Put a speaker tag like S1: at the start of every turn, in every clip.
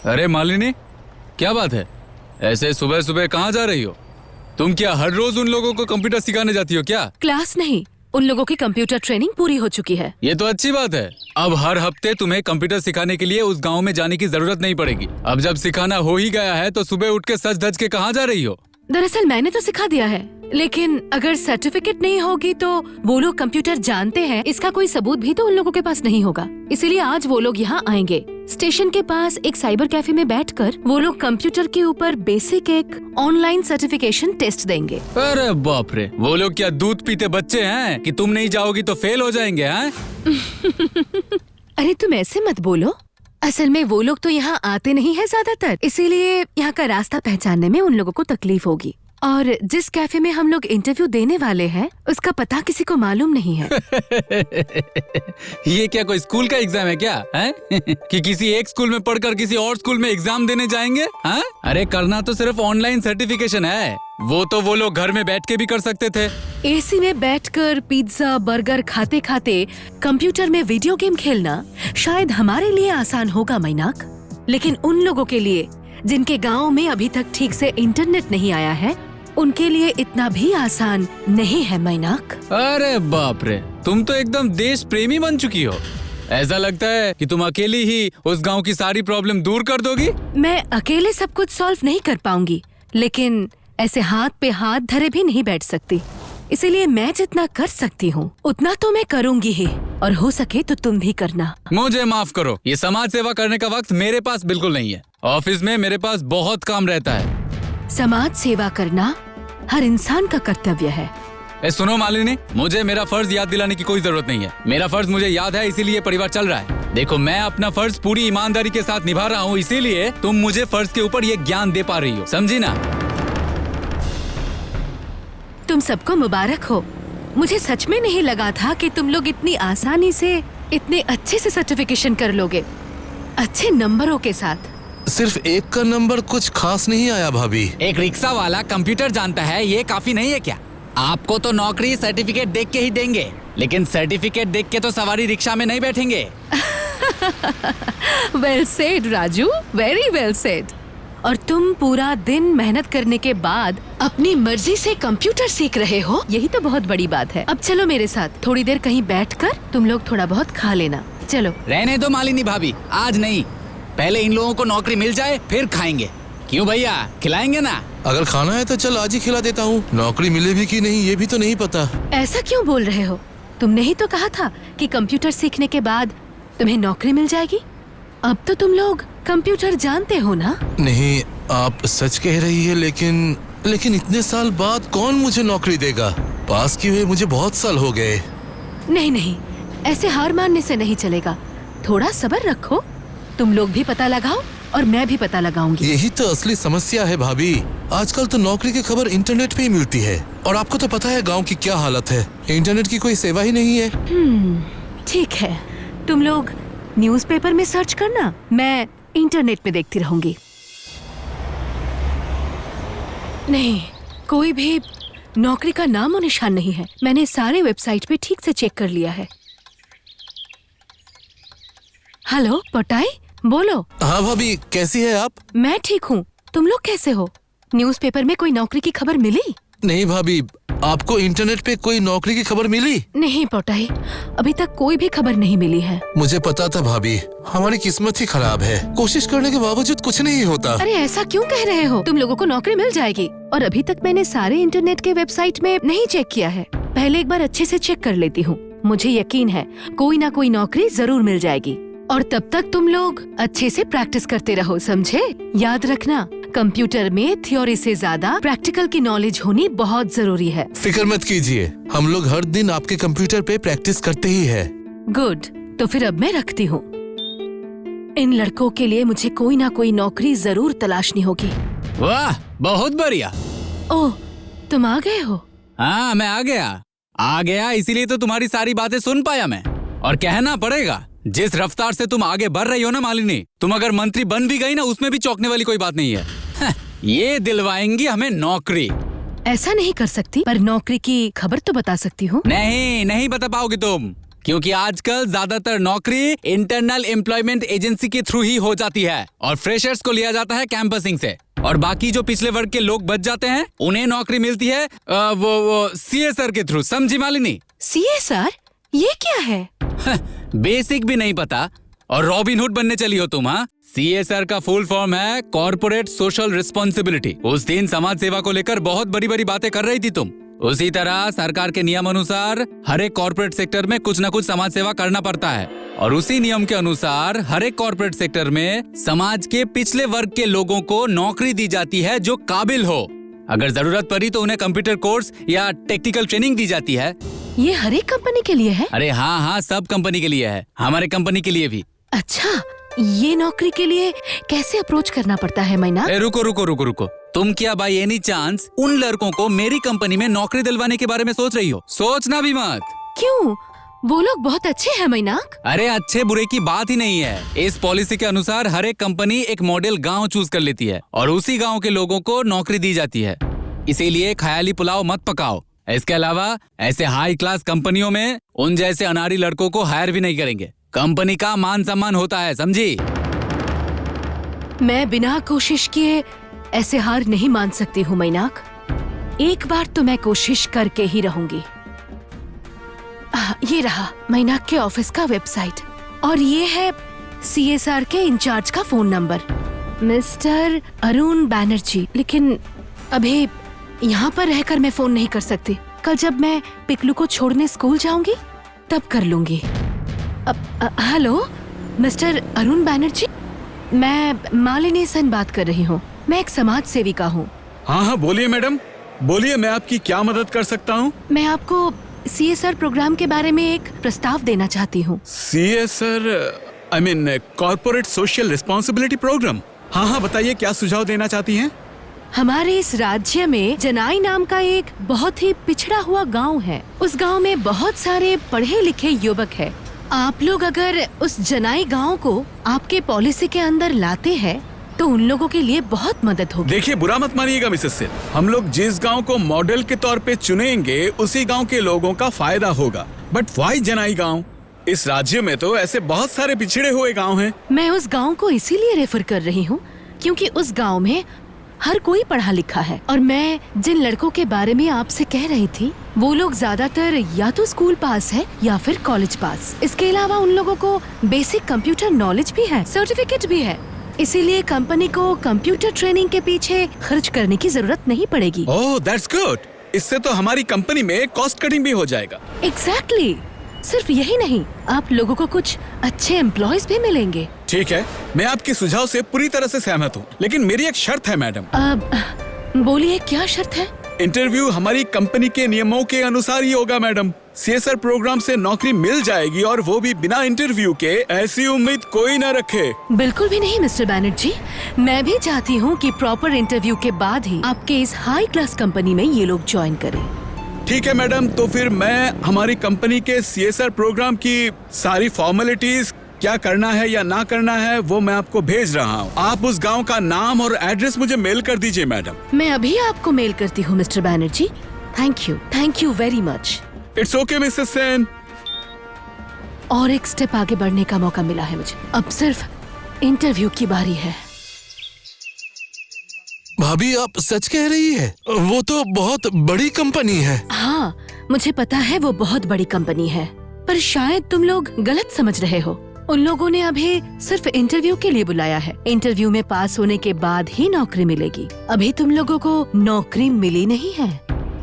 S1: अरे मालिनी, क्या बात है? ऐसे सुबह सुबह कहाँ जा रही हो? तुम क्या हर रोज उन लोगों को कंप्यूटर सिखाने जाती हो क्या?
S2: क्लास नहीं, उन लोगों की कंप्यूटर ट्रेनिंग पूरी हो चुकी है।
S1: ये तो अच्छी बात है। अब हर हफ्ते तुम्हें कंप्यूटर सिखाने के लिए उस गांव में जाने की जरूरत नहीं पड़ेगी। अब जब सिखाना हो ही गया है तो सुबह उठ के सज धज के कहाँ जा रही हो?
S2: दरअसल मैंने तो सिखा दिया है, लेकिन अगर सर्टिफिकेट नहीं होगी तो वो लोग कंप्यूटर जानते हैं, इसका कोई सबूत भी तो उन लोगों के पास नहीं होगा। इसीलिए आज वो लोग यहाँ आएंगे। स्टेशन के पास एक साइबर कैफे में बैठकर वो लोग कंप्यूटर के ऊपर बेसिक एक ऑनलाइन सर्टिफिकेशन टेस्ट देंगे।
S1: अरे बाप रे, वो लोग क्या दूध पीते बच्चे हैं कि तुम नहीं जाओगी तो फेल हो जाएंगे हैं?
S2: अरे तुम ऐसे मत बोलो, असल में वो लोग तो यहाँ आते नहीं है ज्यादातर, इसीलिए यहाँ का रास्ता पहचानने में उन लोगों को तकलीफ होगी। और जिस कैफे में हम लोग इंटरव्यू देने वाले हैं उसका पता किसी को मालूम नहीं है।
S1: ये क्या कोई स्कूल का एग्जाम है क्या है? कि किसी एक स्कूल में पढ़कर किसी और स्कूल में एग्जाम देने जाएंगे? है? अरे करना तो सिर्फ ऑनलाइन सर्टिफिकेशन है, वो तो वो लोग घर में बैठ के भी कर सकते थे।
S2: एसी में बैठकर पिज्जा बर्गर खाते खाते कंप्यूटर में वीडियो गेम खेलना शायद हमारे लिए आसान होगा मैनाक, लेकिन उन लोगों के लिए जिनके गांव में अभी तक ठीक से इंटरनेट नहीं आया है, उनके लिए इतना भी आसान नहीं है मैनाक।
S1: अरे बाप रे, तुम तो एकदम देश प्रेमी बन चुकी हो। ऐसा लगता है कि तुम अकेली ही उस गांव की सारी प्रॉब्लम दूर कर दोगी।
S2: मैं अकेले सब कुछ सॉल्व नहीं कर पाऊंगी, लेकिन ऐसे हाथ पे हाथ धरे भी नहीं बैठ सकती। इसीलिए मैं जितना कर सकती हूँ उतना तो मैं करूँगी ही, और हो सके तो तुम भी करना।
S1: मुझे माफ करो, ये समाज सेवा करने का वक्त मेरे पास बिल्कुल नहीं है। ऑफिस में मेरे पास बहुत काम रहता है।
S2: समाज सेवा करना हर इंसान का कर्तव्य है।
S1: सुनो मालिनी, मुझे मेरा फर्ज याद दिलाने की कोई जरूरत नहीं है। मेरा फर्ज मुझे याद है, इसीलिए परिवार चल रहा है। देखो, मैं अपना फर्ज पूरी ईमानदारी के साथ निभा रहा हूँ, इसीलिए तुम मुझे फर्ज के ऊपर ये ज्ञान दे पा रही हो, समझी ना?
S2: तुम सबको मुबारक हो। मुझे सच में नहीं लगा था कि तुम लोग इतनी आसानी से इतने अच्छे से सर्टिफिकेशन कर लोगे, अच्छे नंबरों के साथ।
S3: सिर्फ एक का नंबर कुछ खास नहीं आया भाभी।
S1: एक रिक्शा वाला कंप्यूटर जानता है, ये काफी नहीं है क्या? आपको तो नौकरी सर्टिफिकेट देख के ही देंगे, लेकिन सर्टिफिकेट देख के तो सवारी रिक्शा में नहीं बैठेंगे।
S2: Well said Raju, very well said. और तुम पूरा दिन मेहनत करने के बाद अपनी मर्जी से कंप्यूटर सीख रहे हो, यही तो बहुत बड़ी बात है। अब चलो मेरे साथ, थोड़ी देर कहीं बैठकर तुम लोग थोड़ा बहुत खा लेना। चलो।
S1: रहने दो मालिनी भाभी, आज नहीं, पहले इन लोगों को नौकरी मिल जाए फिर खाएंगे। क्यों भैया, खिलाएंगे ना?
S3: अगर खाना है तो चल आज ही खिला देता हूँ। नौकरी मिले भी कि नहीं ये भी तो नहीं पता।
S2: ऐसा क्यों बोल रहे हो? तुमने ही तो कहा था कि कंप्यूटर सीखने के बाद तुम्हें नौकरी मिल जाएगी। अब तो तुम लोग कंप्यूटर जानते हो ना?
S3: नहीं, आप सच कह रही है, लेकिन इतने साल बाद कौन मुझे नौकरी देगा? पास किए हुए मुझे बहुत साल हो गए।
S2: नहीं नहीं, ऐसे हार मानने से नहीं चलेगा। थोड़ा सब्र रखो, तुम लोग भी पता लगाओ और मैं भी पता लगाऊंगी।
S3: यही तो असली समस्या है भाभी। आजकल तो नौकरी की खबर इंटरनेट पे ही मिलती है, और आपको तो पता है गांव की क्या हालत है। इंटरनेट की कोई सेवा ही नहीं है।
S2: ठीक है, तुम लोग न्यूज़पेपर में सर्च करना, मैं इंटरनेट पे देखती रहूंगी। नहीं, कोई भी नौकरी का नामो निशान नहीं है। मैंने सारे वेबसाइट पे ठीक से चेक कर लिया है। हेलो पटाई, बोलो।
S3: हाँ भाभी, कैसी है आप?
S2: मैं ठीक हूँ, तुम लोग कैसे हो? न्यूज़पेपर में कोई नौकरी की खबर मिली?
S3: नहीं भाभी, आपको इंटरनेट पे कोई नौकरी की खबर मिली?
S2: नहीं पटाई, अभी तक कोई भी खबर नहीं मिली है।
S3: मुझे पता था भाभी, हमारी किस्मत ही खराब है। कोशिश करने के बावजूद कुछ नहीं होता।
S2: अरे ऐसा क्यों कह रहे हो? तुम लोगों को नौकरी मिल जाएगी, और अभी तक मैंने सारे इंटरनेट के वेबसाइट में नहीं चेक किया है। पहले एक बार अच्छे से चेक कर लेती हूँ। मुझे यकीन है कोई ना कोई नौकरी जरूर मिल जाएगी, और तब तक तुम लोग अच्छे से प्रैक्टिस करते रहो, समझे? याद रखना, कंप्यूटर में थ्योरी से ज्यादा प्रैक्टिकल की नॉलेज होनी बहुत जरूरी है।
S3: फिक्र मत कीजिए, हम लोग हर दिन आपके कंप्यूटर पे प्रैक्टिस करते ही है।
S2: गुड, तो फिर अब मैं रखती हूँ। इन लड़कों के लिए मुझे कोई ना कोई नौकरी जरूर तलाशनी होगी।
S1: वाह, बहुत बढ़िया।
S2: ओह, तुम आ गए हो?
S1: हाँ, मैं आ गया, इसीलिए तो तुम्हारी सारी बातें सुन पाया मैं। और कहना पड़ेगा, जिस रफ्तार से तुम आगे बढ़ रही हो ना मालिनी, तुम अगर मंत्री बन भी गई ना, उसमें भी चौंकने वाली कोई बात नहीं है। ये दिलवाएंगी हमें नौकरी।
S2: ऐसा नहीं कर सकती, पर नौकरी की खबर तो बता सकती हूँ।
S1: नहीं बता पाओगी तुम, क्योंकि आजकल ज्यादातर नौकरी इंटरनल एम्प्लॉयमेंट एजेंसी के थ्रू ही हो जाती है और फ्रेशर्स को लिया जाता है कैंपसिंग से, और बाकी जो पिछले वर्ग के लोग बच जाते हैं उन्हें नौकरी मिलती है वो CSR के थ्रू। समझी मालिनी?
S2: CSR ये क्या है?
S1: बेसिक भी नहीं पता और रॉबिनहुड बनने चली हो तुम? हाँ, CSR का फुल फॉर्म है कॉर्पोरेट सोशल रिस्पॉन्सिबिलिटी। उस दिन समाज सेवा को लेकर बहुत बड़ी बड़ी बातें कर रही थी तुम। उसी तरह सरकार के नियम अनुसार हर एक कॉर्पोरेट सेक्टर में कुछ न कुछ समाज सेवा करना पड़ता है, और उसी नियम के अनुसार हर एक कॉर्पोरेट सेक्टर में समाज के पिछले वर्ग के लोगों को नौकरी दी जाती है जो काबिल हो। अगर जरूरत पड़ी तो उन्हें कंप्यूटर कोर्स या टेक्निकल ट्रेनिंग दी जाती है।
S2: ये हर एक कंपनी के लिए है?
S1: अरे हाँ, सब कंपनी के लिए है, हमारे कंपनी के लिए भी।
S2: अच्छा, ये नौकरी के लिए कैसे अप्रोच करना पड़ता है मैना?
S1: रुको, तुम क्या बाय एनी चांस उन लड़कों को मेरी कंपनी में नौकरी दिलवाने के बारे में सोच रही हो? सोचना भी मत।
S2: क्यों? वो लोग बहुत अच्छे हैं मैनाक।
S1: अरे अच्छे बुरे की बात ही नहीं है। इस पॉलिसी के अनुसार हर एक कंपनी एक मॉडल गांव चूज कर लेती है और उसी गांव के लोगों को नौकरी दी जाती है। इसीलिए ख्याली पुलाव मत पकाओ। इसके अलावा ऐसे हाई क्लास कंपनियों में उन जैसे अनाड़ी लड़कों को हायर भी नहीं करेंगे। कंपनी का मान सम्मान होता है, समझी?
S2: मैं बिना कोशिश किए ऐसे हार नहीं मान सकती हूँ मैनाक। एक बार तो मैं कोशिश करके ही रहूंगी। ये रहा मैनाक के ऑफिस का वेबसाइट और ये है CSR के इंचार्ज का phone number, mister Arun Banerjee. लेकिन अभी यहाँ पर रहकर मैं फोन नहीं कर सकती। कल जब मैं पिकलू को छोड़ने स्कूल जाऊंगी तब कर लूंगी। हेलो मिस्टर अरुण बैनर्जी, मैं मालिनी सेन बात कर रही हूँ। मैं एक समाज सेविका हूँ।
S4: हाँ, बोलिए मैडम, बोलिए, मैं आपकी क्या मदद कर सकता हूँ?
S2: मैं आपको CSR प्रोग्राम के बारे में एक प्रस्ताव देना चाहती हूँ।
S4: CSR I mean corporate social responsibility programme. हाँ, बताइए, क्या सुझाव देना चाहती हैं?
S2: हमारे इस राज्य में जनाई नाम का एक बहुत ही पिछड़ा हुआ गांव है। उस गांव में बहुत सारे पढ़े लिखे युवक हैं। आप लोग अगर उस जनाई गांव को आपके पॉलिसी के अंदर लाते हैं तो उन लोगों के लिए बहुत मदद होगी।
S4: देखिए, बुरा मत मानिएगा मिसेस सेन, हम लोग जिस गांव को मॉडल के तौर पे चुनेंगे उसी गांव के लोगों का फायदा होगा। बट व्हाई जनाई गांव? इस राज्य में तो ऐसे बहुत सारे पिछड़े हुए गांव हैं।
S2: मैं उस गांव को इसीलिए रेफर कर रही हूँ क्योंकि उस गांव में हर कोई पढ़ा लिखा है, और मैं जिन लड़कों के बारे में आपसे कह रही थी वो लोग ज्यादातर या तो स्कूल पास है या फिर कॉलेज पास। इसके अलावा उन लोगों को बेसिक कंप्यूटर नॉलेज भी है, सर्टिफिकेट भी है। इसीलिए कंपनी को कंप्यूटर ट्रेनिंग के पीछे खर्च करने की जरूरत नहीं पड़ेगी।
S4: ओह, दैट्स गुड। इससे तो हमारी कंपनी में कॉस्ट कटिंग भी हो जाएगा।
S2: एग्जैक्टली। सिर्फ यही नहीं, आप लोगों को कुछ अच्छे एम्प्लॉयज भी मिलेंगे।
S4: ठीक है, मैं आपके सुझाव से पूरी तरह से सहमत हूँ, लेकिन मेरी एक शर्त है मैडम।
S2: अब बोलिए, क्या शर्त है?
S4: इंटरव्यू हमारी कंपनी के नियमों के अनुसार ही होगा मैडम। CSR प्रोग्राम से नौकरी मिल जाएगी और वो भी बिना इंटरव्यू के। ऐसी उम्मीद कोई न रखे।
S2: बिल्कुल भी नहीं मिस्टर बैनर्जी, मैं भी चाहती हूँ कि प्रॉपर इंटरव्यू के बाद ही आपके इस हाई क्लास कंपनी में ये लोग ज्वाइन करें।
S4: ठीक है मैडम, तो फिर मैं हमारी कंपनी के CSR प्रोग्राम की सारी फॉर्मेलिटीज, क्या करना है या ना करना है, वो मैं आपको भेज रहा हूँ। आप उस गांव का नाम और एड्रेस मुझे मेल कर दीजिए मैडम।
S2: मैं अभी आपको मेल करती हूँ mister Banerjee. Thank you very much.
S4: It's okay Mrs Sen.
S2: और एक स्टेप आगे बढ़ने का मौका मिला है मुझे। अब सिर्फ इंटरव्यू की बारी है।
S3: भाभी, आप सच कह रही है? वो तो बहुत बड़ी कंपनी है।
S2: हाँ, मुझे पता है वो बहुत बड़ी कंपनी है, पर शायद तुम लोग गलत समझ रहे हो। उन लोगों ने अभी सिर्फ इंटरव्यू के लिए बुलाया है। इंटरव्यू में पास होने के बाद ही नौकरी मिलेगी। अभी तुम लोगों को नौकरी मिली नहीं है।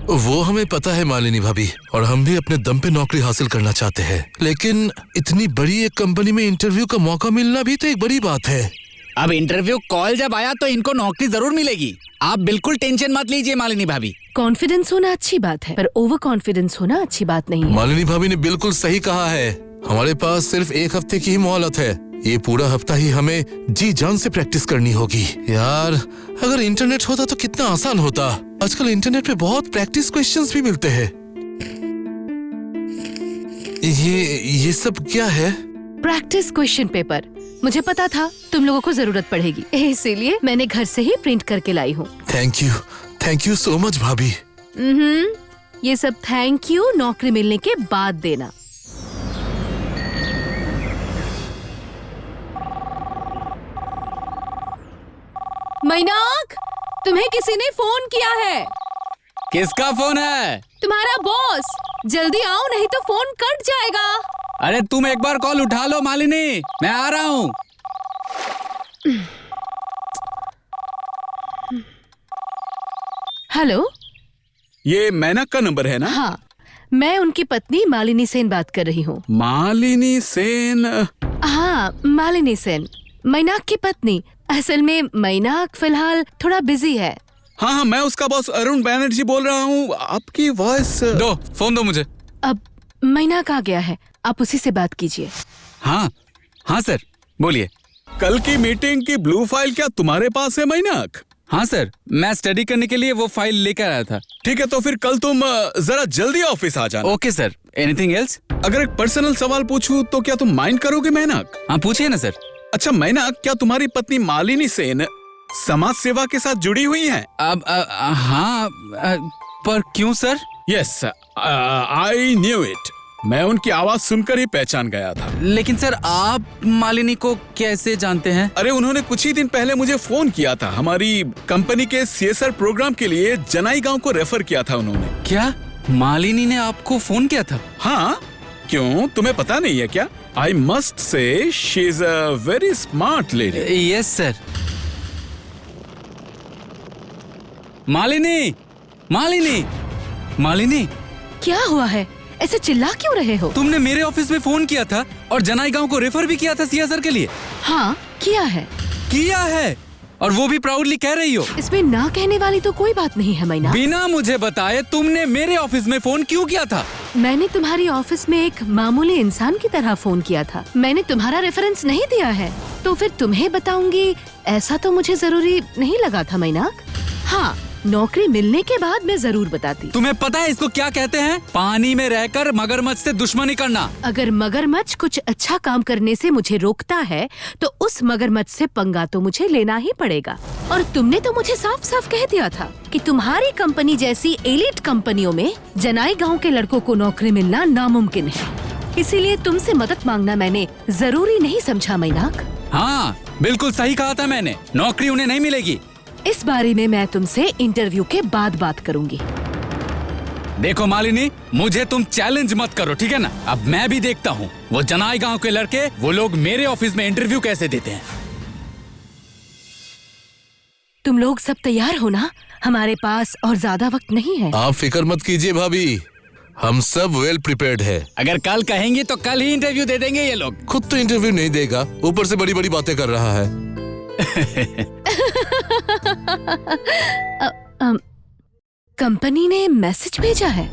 S3: वो हमें पता है मालिनी भाभी, और हम भी अपने दम पे नौकरी हासिल करना चाहते हैं, लेकिन इतनी बड़ी एक कंपनी में इंटरव्यू का मौका मिलना भी तो एक बड़ी बात है।
S1: अब इंटरव्यू कॉल जब आया तो इनको नौकरी जरूर मिलेगी। आप बिल्कुल टेंशन मत लीजिए मालिनी भाभी।
S2: कॉन्फिडेंस होना अच्छी बात है, पर ओवर कॉन्फिडेंस होना अच्छी बात नहीं है।
S3: मालिनी भाभी ने बिल्कुल सही कहा है। हमारे पास सिर्फ एक हफ्ते की ही मोहलत है। ये पूरा हफ्ता ही हमें जी जान से प्रैक्टिस करनी होगी। यार, अगर इंटरनेट होता तो कितना आसान होता। आजकल इंटरनेट पे बहुत प्रैक्टिस क्वेश्चंस भी मिलते हैं। ये सब क्या है?
S2: Practice question paper. मुझे पता था तुम लोगों को जरूरत पड़ेगी, इसीलिए मैंने घर से ही प्रिंट करके लाई हूँ।
S3: थैंक यू सो मच भाभी।
S2: ये सब थैंक यू नौकरी मिलने के बाद देना। मैनाक, तुम्हें किसी ने फोन किया है।
S1: किसका फोन है?
S2: तुम्हारा बॉस। जल्दी आओ नहीं तो फोन कट जाएगा।
S1: अरे तुम एक बार कॉल उठा लो मालिनी, मैं आ रहा हूँ।
S2: हेलो,
S4: ये मैनक का नंबर है ना?
S2: हाँ, मैं उनकी पत्नी मालिनी सेन बात कर रही हूँ।
S4: मालिनी सेन?
S2: हाँ, मालिनी सेन, मैनाक की पत्नी। असल में मैनाक फिलहाल थोड़ा बिजी है।
S4: हाँ हाँ, मैं उसका बॉस अरुण बैनर्जी बोल रहा हूँ। आपकी वॉइस।
S1: दो फोन दो मुझे।
S2: अब मैनाक आ गया है, आप उसी से बात कीजिए।
S1: हाँ हाँ सर, बोलिए।
S4: कल की मीटिंग की ब्लू फाइल क्या तुम्हारे पास है मैनाक?
S1: हाँ सर, मैं स्टडी करने के लिए वो फाइल लेकर आया था।
S4: ठीक है, तो फिर कल तुम जरा जल्दी ऑफिस आ जाना।
S1: Okay sir, anything else?
S4: अगर एक पर्सनल सवाल पूछूं तो क्या तुम माइंड करोगे मैनाक?
S1: हाँ पूछिए ना सर।
S4: अच्छा मैनाक, क्या तुम्हारी पत्नी मालिनी सेन समाज सेवा के साथ जुड़ी हुई है?
S1: अब हाँ, पर क्यों sir?
S4: Yes, I knew it. मैं उनकी आवाज सुनकर ही पहचान गया था।
S1: लेकिन सर, आप मालिनी को कैसे जानते हैं?
S4: अरे उन्होंने कुछ ही दिन पहले मुझे फोन किया था। हमारी कंपनी के सीएसआर प्रोग्राम के लिए जनाई गांव को रेफर किया था उन्होंने।
S1: क्या मालिनी ने आपको फोन किया था?
S4: हाँ, क्यों तुम्हें पता नहीं है क्या? I must say she is a very smart lady.
S1: Yes sir. Malini, Malini, Malini,
S2: क्या हुआ है? ऐसे चिल्ला क्यों रहे हो?
S1: तुमने मेरे ऑफिस में फोन किया था और जनाई गांव को रेफर भी किया था सीएसआर के लिए।
S2: हाँ, किया है।
S1: किया है, और वो भी प्राउडली कह रही हो।
S2: इसमें ना कहने वाली तो कोई बात नहीं है मैना।
S1: बिना मुझे बताए तुमने मेरे ऑफिस में फोन क्यों किया था?
S2: मैंने तुम्हारी ऑफिस में एक मामूली इंसान की तरह फोन किया था। मैंने तुम्हारा रेफरेंस नहीं दिया है, तो फिर तुम्हें बताऊंगी ऐसा तो मुझे जरूरी नहीं लगा था मैनाक। हाँ, नौकरी मिलने के बाद मैं जरूर बताती।
S1: तुम्हें पता है इसको क्या कहते हैं? पानी में रहकर मगरमच्छ से दुश्मनी करना।
S2: अगर मगरमच्छ कुछ अच्छा काम करने से मुझे रोकता है तो उस मगरमच्छ से पंगा तो मुझे लेना ही पड़ेगा। और तुमने तो मुझे साफ साफ कह दिया था कि तुम्हारी कंपनी जैसी एलिट कंपनियों में जनाई गांव के लड़कों को नौकरी मिलना नामुमकिन है। इसीलिए तुमसे मदद मांगना मैंने जरूरी नहीं समझा मैनाक।
S1: हाँ, बिल्कुल सही कहा था मैंने। नौकरी उन्हें नहीं मिलेगी।
S2: इस बारे में मैं तुमसे इंटरव्यू के बाद बात करूंगी।
S1: देखो मालिनी, मुझे तुम चैलेंज मत करो, ठीक है ना? अब मैं भी देखता हूँ वो जनाई गांव के लड़के, वो लोग मेरे ऑफिस में इंटरव्यू कैसे देते हैं।
S2: तुम लोग सब तैयार हो ना? हमारे पास और ज्यादा वक्त नहीं है।
S3: आप फिक्र मत कीजिए भाभी, हम सब वेल प्रिपेयर्ड है।
S1: अगर कल कहेंगे तो कल ही इंटरव्यू दे देंगे ये लोग।
S3: खुद तो इंटरव्यू नहीं देगा, ऊपर से बड़ी बड़ी बातें कर रहा है।
S2: कंपनी ने मैसेज भेजा है?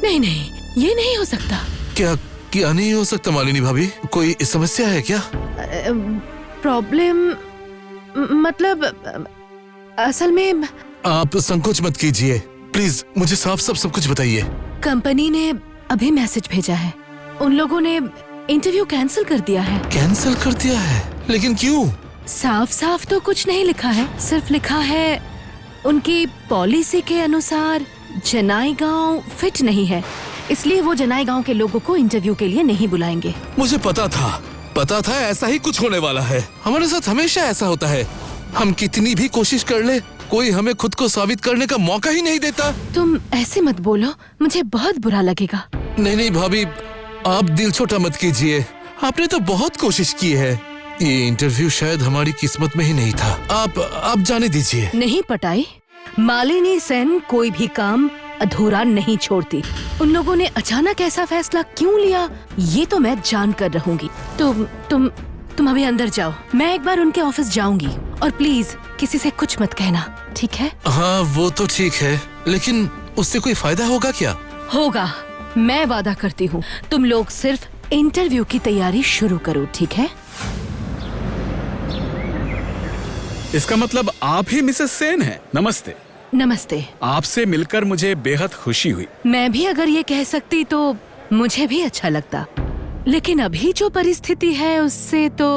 S2: नहीं नहीं, ये नहीं हो सकता।
S3: क्या नहीं हो सकता मालिनी भाभी? कोई समस्या है क्या?
S2: प्रॉब्लम मतलब असल में
S3: आप संकोच मत कीजिए, प्लीज मुझे साफ साफ सब कुछ बताइए।
S2: कंपनी ने अभी मैसेज भेजा है। उन लोगों ने इंटरव्यू कैंसिल कर दिया है।
S3: कैंसिल कर दिया है? लेकिन क्यों?
S2: साफ साफ तो कुछ नहीं लिखा है, सिर्फ लिखा है उनकी पॉलिसी के अनुसार जनाई गांव फिट नहीं है, इसलिए वो जनाई गांव के लोगों को इंटरव्यू के लिए नहीं बुलाएंगे।
S3: मुझे पता था ऐसा ही कुछ होने वाला है। हमारे साथ हमेशा ऐसा होता है। हम कितनी भी कोशिश कर ले, कोई हमें खुद को साबित करने का मौका ही नहीं देता।
S2: तुम ऐसे मत बोलो, मुझे बहुत बुरा लगेगा।
S3: नहीं भाभी, आप दिल छोटा मत कीजिए। आपने तो बहुत कोशिश की है। ये इंटरव्यू शायद हमारी किस्मत में ही नहीं था। आप जाने दीजिए। नहीं
S2: पटाई, मालिनी सेन कोई भी काम अधूरा नहीं छोड़ती। उन लोगों ने अचानक ऐसा फैसला क्यों लिया, ये तो मैं जान कर रहूंगी। तुम अभी अंदर जाओ, मैं एक बार उनके ऑफिस जाऊंगी। और प्लीज किसी से कुछ मत कहना, ठीक है?
S3: हाँ वो तो ठीक है, लेकिन उससे कोई फायदा होगा क्या?
S2: होगा, मैं वादा करती हूँ। तुम लोग सिर्फ इंटरव्यू की तैयारी शुरू करो, ठीक है?
S4: इसका मतलब आप ही मिसेस सेन हैं। नमस्ते।
S2: नमस्ते।
S4: आपसे मिलकर मुझे बेहद खुशी हुई।
S2: मैं भी अगर ये कह सकती तो मुझे भी अच्छा लगता, लेकिन अभी जो परिस्थिति है उससे तो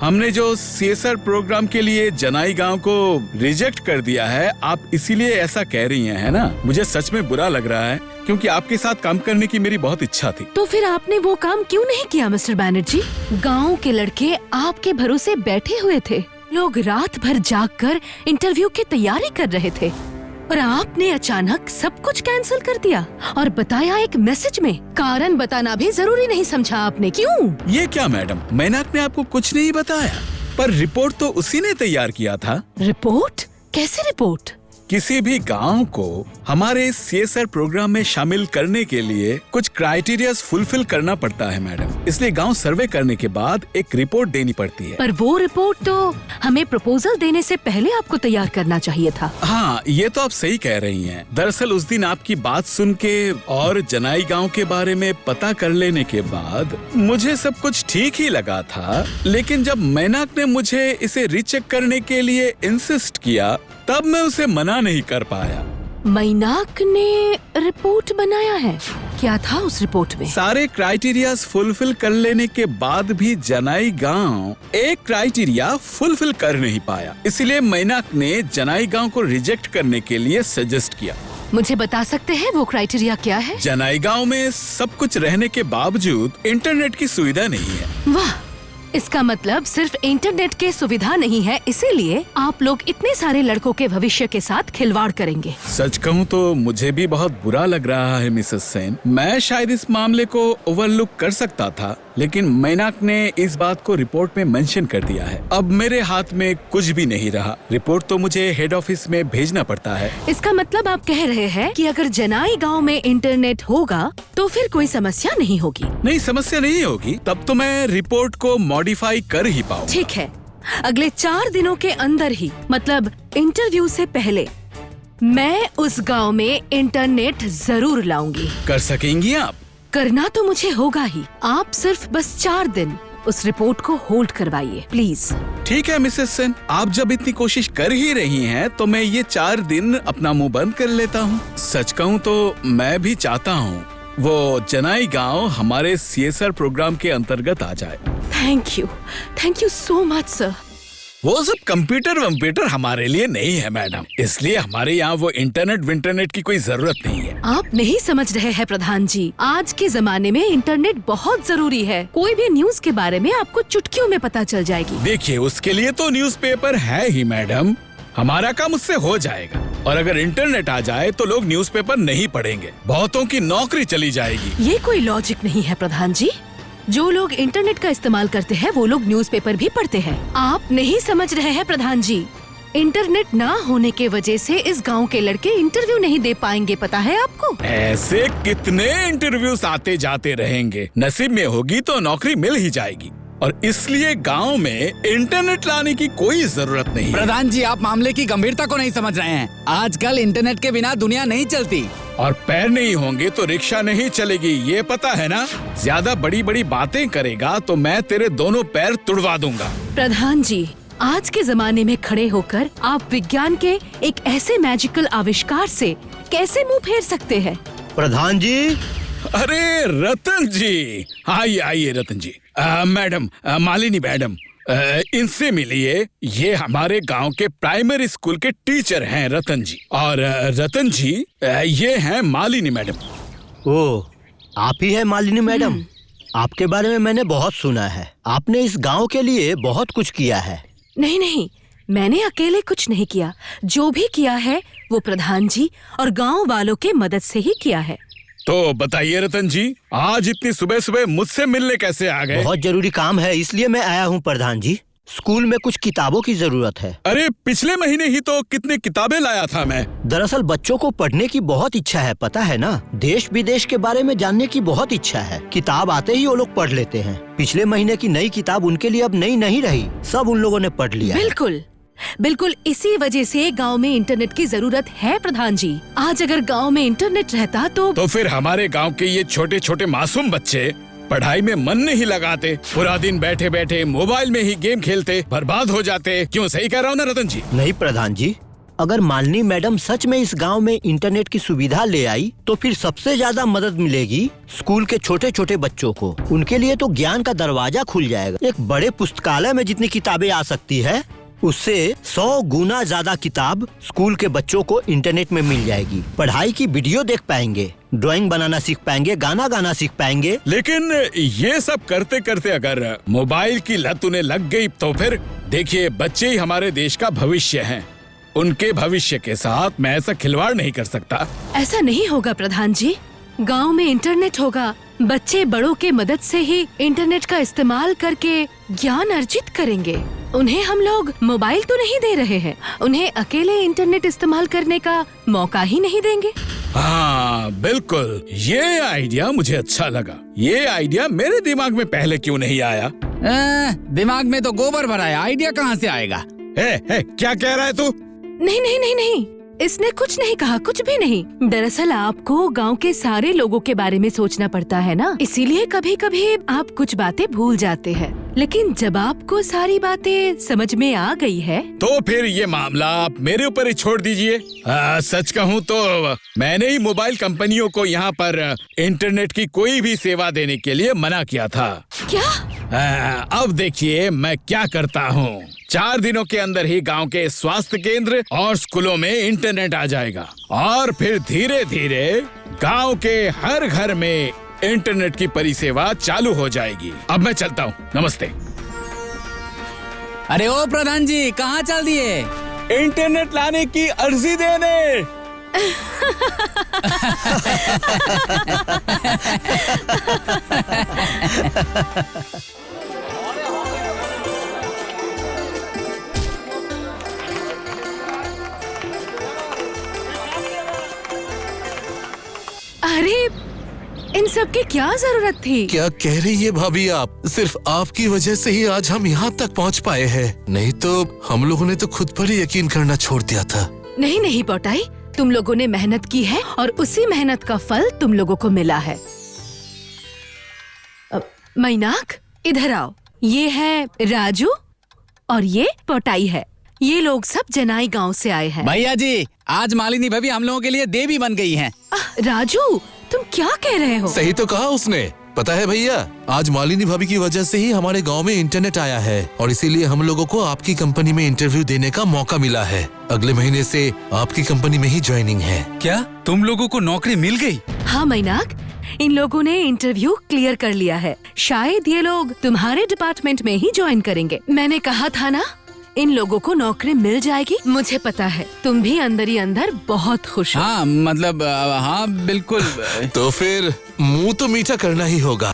S4: हमने जो सीएसआर प्रोग्राम के लिए जनाई गांव को रिजेक्ट कर दिया है, आप इसीलिए ऐसा कह रही हैं, है ना? मुझे सच में बुरा लग रहा है क्योंकि आपके साथ काम करने की मेरी बहुत इच्छा थी।
S2: तो फिर आपने वो काम क्यों नहीं किया मिस्टर बैनर्जी? गांव के लड़के आपके भरोसे बैठे हुए थे, लोग रात भर जागकर इंटरव्यू की तैयारी कर रहे थे और आपने अचानक सब कुछ कैंसिल कर दिया और बताया एक मैसेज में। कारण बताना भी जरूरी नहीं समझा आपने, क्यों?
S4: ये क्या मैडम, मैनाक ने आपको कुछ नहीं बताया, पर रिपोर्ट तो उसी ने तैयार किया था।
S2: रिपोर्ट? कैसे रिपोर्ट?
S4: किसी भी गांव को हमारे सीएसआर प्रोग्राम में शामिल करने के लिए कुछ क्राइटेरियाज फुलफिल करना पड़ता है मैडम, इसलिए गांव सर्वे करने के बाद एक रिपोर्ट देनी पड़ती है।
S2: पर वो रिपोर्ट तो हमें प्रपोजल देने से पहले आपको तैयार करना चाहिए था।
S4: हाँ, ये तो आप सही कह रही हैं। दरअसल उस दिन आपकी बात सुन के और जनाई गांव के बारे में पता कर लेने के बाद मुझे सब कुछ ठीक ही लगा था, लेकिन जब मैनाक ने मुझे इसे रीचेक करने के लिए इंसिस्ट किया तब मैं उसे मना नहीं कर पाया।
S2: मैनाक ने रिपोर्ट बनाया है? क्या था उस रिपोर्ट में?
S4: सारे क्राइटेरियाज फुलफिल कर लेने के बाद भी जनाई गांव एक क्राइटेरिया फुलफिल कर नहीं पाया, इसलिए मैनाक ने जनाई गांव को रिजेक्ट करने के लिए सजेस्ट किया।
S2: मुझे बता सकते हैं वो क्राइटेरिया क्या है?
S4: जनाई गांव में सब कुछ रहने के बावजूद इंटरनेट की सुविधा नहीं है।
S2: वाह, इसका मतलब सिर्फ इंटरनेट की सुविधा नहीं है, इसीलिए आप लोग इतने सारे लड़कों के भविष्य के साथ खिलवाड़ करेंगे।
S4: सच कहूँ तो मुझे भी बहुत बुरा लग रहा है मिसेस सेन। मैं शायद इस मामले को ओवरलुक कर सकता था, लेकिन मैनाक ने इस बात को रिपोर्ट में मेंशन कर दिया है। अब मेरे हाथ में कुछ भी नहीं रहा, रिपोर्ट तो मुझे हेड ऑफिस में भेजना पड़ता है।
S2: इसका मतलब आप कह रहे हैं कि अगर जनाई गांव में इंटरनेट होगा तो फिर कोई समस्या नहीं होगी?
S4: नहीं, समस्या नहीं होगी, तब तो मैं रिपोर्ट को मॉडिफाई कर ही पाऊँ।
S2: ठीक है, अगले 4 दिनों के अंदर ही, मतलब इंटरव्यू से पहले, मैं उस गांव में इंटरनेट जरूर लाऊंगी।
S4: कर सकेंगी आप?
S2: करना तो मुझे होगा ही। आप सिर्फ बस 4 दिन उस रिपोर्ट को होल्ड करवाइए प्लीज।
S4: ठीक है मिसेस सेन, आप जब इतनी कोशिश कर ही रही हैं, तो मैं ये 4 दिन अपना मुंह बंद कर लेता हूँ। सच कहूँ तो मैं भी चाहता हूँ वो जनाई गांव हमारे सीएसआर प्रोग्राम के अंतर्गत आ जाए।
S2: Thank you so much sir.
S4: वो सब कंप्यूटर वम्प्यूटर हमारे लिए नहीं है मैडम, इसलिए हमारे यहाँ वो इंटरनेट की कोई जरूरत नहीं है।
S2: आप नहीं समझ रहे हैं प्रधान जी, आज के जमाने में इंटरनेट बहुत जरूरी है। कोई भी न्यूज के बारे में आपको चुटकियों में पता चल जाएगी।
S4: देखिए, उसके लिए तो न्यूज़पेपर है ही मैडम, हमारा काम उससे हो जाएगा। और अगर इंटरनेट आ जाए तो लोग न्यूज़पेपर नहीं पढ़ेंगे, बहुतों की नौकरी चली जाएगी।
S2: ये कोई लॉजिक नहीं है प्रधान जी। जो लोग इंटरनेट का इस्तेमाल करते हैं वो लोग न्यूज़पेपर भी पढ़ते हैं। आप नहीं समझ रहे हैं प्रधान जी, इंटरनेट ना होने के वजह से इस गांव के लड़के इंटरव्यू नहीं दे पाएंगे, पता है आपको?
S4: ऐसे कितने इंटरव्यूज आते जाते रहेंगे, नसीब में होगी तो नौकरी मिल ही जाएगी। और इसलिए गांव में इंटरनेट लाने की कोई जरूरत नहीं।
S1: प्रधान जी, आप मामले की गंभीरता को नहीं समझ रहे हैं। आजकल इंटरनेट के बिना दुनिया नहीं चलती।
S4: और पैर नहीं होंगे तो रिक्शा नहीं चलेगी, ये पता है ना? ज्यादा बड़ी बड़ी बातें करेगा तो मैं तेरे दोनों पैर तुड़वा दूंगा।
S2: प्रधान जी, आज के जमाने में खड़े होकर आप विज्ञान के एक ऐसे मैजिकल आविष्कार से कैसे मुंह फेर सकते हैं?
S5: प्रधान जी।
S4: अरे रतन जी, आइए आइए रतन जी। मैडम, मालिनी मैडम, इनसे मिलिए। ये हमारे गांव के प्राइमरी स्कूल के टीचर हैं रतन जी। और रतन जी, ये हैं मालिनी मैडम।
S5: ओह, आप ही है मालिनी मैडम? आपके बारे में मैंने बहुत सुना है, आपने इस गांव के लिए बहुत कुछ किया है।
S2: नहीं, मैंने अकेले कुछ नहीं किया। जो भी किया है वो प्रधान जी और गांव वालों के मदद से ही किया है।
S4: तो बताइए रतन जी, आज इतनी सुबह सुबह मुझसे मिलने कैसे आ गए?
S5: बहुत जरूरी काम है, इसलिए मैं आया हूँ प्रधान जी। स्कूल में कुछ किताबों की जरूरत है।
S4: अरे, पिछले महीने ही तो कितनी किताबें लाया था मैं।
S5: दरअसल बच्चों को पढ़ने की बहुत इच्छा है, पता है ना? देश विदेश के बारे में जानने की बहुत इच्छा है। किताब आते ही वो लोग पढ़ लेते हैं। पिछले महीने की नई किताब उनके लिए अब नई नहीं रही, सब उन लोगों ने पढ़ लिया।
S2: बिल्कुल इसी वजह से गांव में इंटरनेट की जरूरत है प्रधान जी। आज अगर गांव में इंटरनेट रहता तो
S4: फिर हमारे गांव के ये छोटे छोटे मासूम बच्चे पढ़ाई में मन नहीं लगाते, पूरा दिन बैठे बैठे मोबाइल में ही गेम खेलते, बर्बाद हो जाते। क्यों, सही कह रहा हूँ ना रतन जी?
S5: नहीं प्रधान जी, अगर मालिनी मैडम सच में इस गांव में इंटरनेट की सुविधा ले आई तो फिर सबसे ज्यादा मदद मिलेगी स्कूल के छोटे छोटे बच्चों को। उनके लिए तो ज्ञान का दरवाजा खुल जाएगा। एक बड़े पुस्तकालय में जितनी किताबें आ सकती है उससे 100 गुना ज्यादा किताब स्कूल के बच्चों को इंटरनेट में मिल जाएगी। पढ़ाई की वीडियो देख पाएंगे, ड्राइंग बनाना सीख पाएंगे, गाना गाना सीख पाएंगे।
S4: लेकिन ये सब करते करते अगर मोबाइल की लत उन्हें लग गई तो फिर देखिए, बच्चे ही हमारे देश का भविष्य हैं। उनके भविष्य के साथ मैं ऐसा खिलवाड़ नहीं कर सकता।
S2: ऐसा नहीं होगा प्रधान जी। गांव में इंटरनेट होगा, बच्चे बड़ों के मदद से ही इंटरनेट का इस्तेमाल करके ज्ञान अर्जित करेंगे। उन्हें हम लोग मोबाइल तो नहीं दे रहे हैं, उन्हें अकेले इंटरनेट इस्तेमाल करने का मौका ही नहीं देंगे।
S4: हाँ बिल्कुल, ये आइडिया मुझे अच्छा लगा। ये आइडिया मेरे दिमाग में पहले क्यों नहीं आया?
S1: दिमाग में तो गोबर भरा है, आइडिया कहाँ से आएगा?
S4: क्या कह रहा है तू?
S2: नहीं नहीं नहीं नहीं, इसने कुछ नहीं कहा, कुछ भी नहीं। दरअसल आपको गांव के सारे लोगों के बारे में सोचना पड़ता है ना, इसीलिए कभी कभी आप कुछ बातें भूल जाते हैं। लेकिन जब आपको सारी बातें समझ में आ गई है
S4: तो फिर ये मामला आप मेरे ऊपर ही छोड़ दीजिए। सच कहूँ तो मैंने ही मोबाइल कंपनियों को यहाँ पर इंटरनेट की कोई भी सेवा देने के लिए मना किया था।
S2: क्या?
S4: अब देखिए मैं क्या करता हूँ। 4 दिनों के अंदर ही गांव के स्वास्थ्य केंद्र और स्कूलों में इंटरनेट आ जाएगा और फिर धीरे धीरे गांव के हर घर में इंटरनेट की परिसेवा चालू हो जाएगी। अब मैं चलता हूँ, नमस्ते।
S1: अरे ओ प्रधान जी, कहाँ चल दिए?
S4: इंटरनेट लाने की अर्जी देने।
S2: अरे इन सब की क्या जरूरत थी?
S3: क्या कह रही है भाभी आप? सिर्फ आपकी वजह से ही आज हम यहाँ तक पहुँच पाए हैं, नहीं तो हम लोगों ने तो खुद पर ही यकीन करना छोड़ दिया था।
S2: नहीं नहीं पोटाई, तुम लोगों ने मेहनत की है और उसी मेहनत का फल तुम लोगों को मिला है। मैनाक, इधर आओ। ये है राजू और ये पोटाई है। ये लोग सब जनाई गांव से आए हैं।
S1: भैया जी, आज मालिनी भाभी हम लोगों के लिए देवी बन गई हैं।
S2: राजू, तुम क्या कह रहे हो?
S3: सही तो कहा उसने। पता है भैया, आज मालिनी भाभी की वजह से ही हमारे गांव में इंटरनेट आया है और इसीलिए हम लोगों को आपकी कंपनी में इंटरव्यू देने का मौका मिला है। अगले महीने से आपकी कंपनी में ही ज्वाइनिंग है।
S1: क्या तुम लोगों को नौकरी मिल गई?
S2: हाँ मैनाक, इन लोगों ने इंटरव्यू क्लियर कर लिया है। शायद ये लोग तुम्हारे डिपार्टमेंट में ही ज्वाइन करेंगे। मैंने कहा था ना, इन लोगों को नौकरी मिल जाएगी। मुझे पता है तुम भी अंदर ही अंदर बहुत खुश हो।
S1: हाँ मतलब हाँ बिल्कुल।
S3: तो फिर मुंह तो मीठा करना ही होगा।